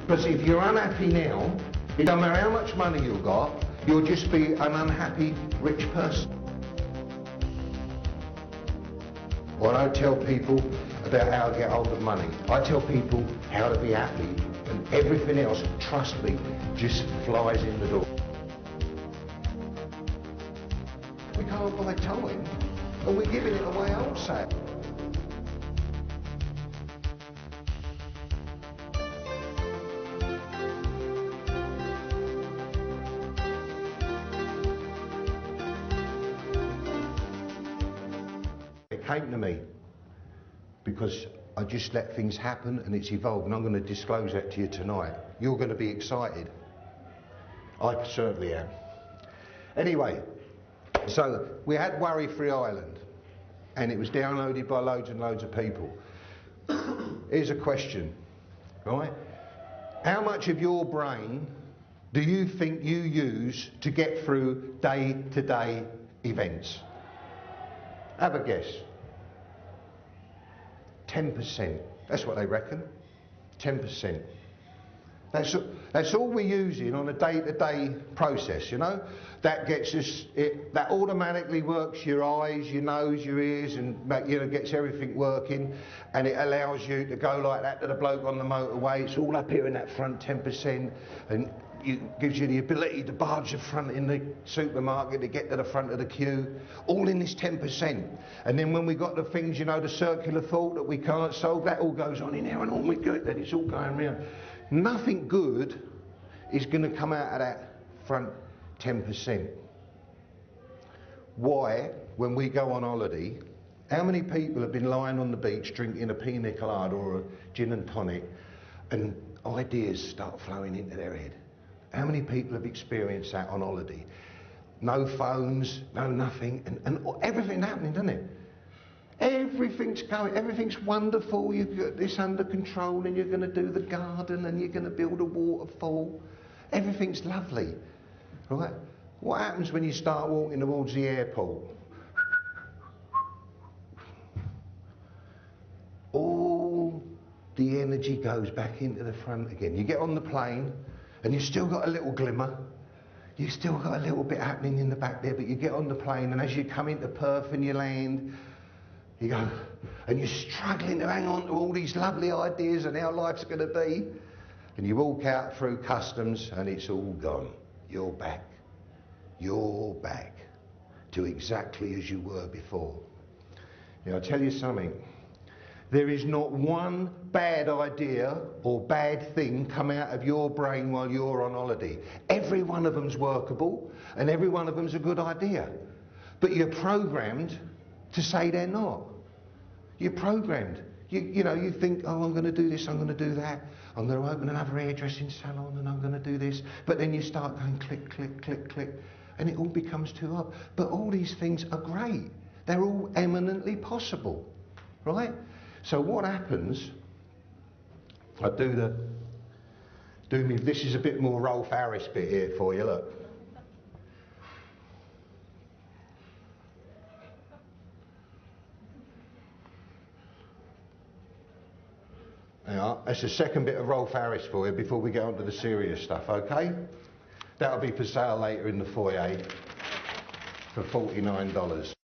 Because if you're unhappy now, it don't matter how much money you've got, you'll just be an unhappy rich person. Well, I don't tell people about how to get hold of money. I tell people how to be happy, and everything else, trust me, just flies in the door. We can't buy time, and we're giving it away wholesale. It came to me because I just let things happen and it's evolved, and I'm going to disclose that to you tonight. You're going to be excited. I certainly am. Anyway, so we had Worry-Free Island and it was downloaded by loads and loads of people. Here's a question, right? How much of your brain do you think you use to get through day-to-day events? Have a guess. 10%. That's what they reckon. 10%. That's all we're using on a day-to-day process, you know? That gets us, that automatically works your eyes, your nose, your ears, and gets everything working, and it allows you to go like that to the bloke on the motorway. It's all up here in that front 10%, and it gives you the ability to barge the front in the supermarket to get to the front of the queue, all in this 10%. And then when we got the things, you know, the circular thought that we can't solve, that all goes on in there, and all we do it, then it's all going round. Nothing good is going to come out of that front 10%. Why, when we go on holiday, how many people have been lying on the beach drinking a pina colada or a gin and tonic, and ideas start flowing into their head? How many people have experienced that on holiday? No phones, no nothing, and everything happening, doesn't it? Everything's going, everything's wonderful, you've got this under control, and you're going to do the garden, and you're going to build a waterfall. Everything's lovely, right? What happens when you start walking towards the airport? All the energy goes back into the front again. You get on the plane, and you've still got a little glimmer. You've still got a little bit happening in the back there, but you get on the plane, and as you come into Perth and you land, you go, and you're struggling to hang on to all these lovely ideas and how life's going to be, and you walk out through customs and it's all gone. You're back. You're back to exactly as you were before. Now, I'll tell you something. There is not one bad idea or bad thing come out of your brain while you're on holiday. Every one of them's workable and every one of them's a good idea. But you're programmed to say they're not. You're programmed. You know, you think, oh, I'm going to do this, I'm going to do that. I'm going to open another hairdressing salon and I'm going to do this. But then you start going click, click, click, click, and it all becomes too hard. But all these things are great. They're all eminently possible, right? So what happens, I this is a bit more Rolf Harris bit here for you, look. Yeah, that's the second bit of Rolf Harris for you before we get on to the serious stuff, okay? That'll be for sale later in the foyer for $49.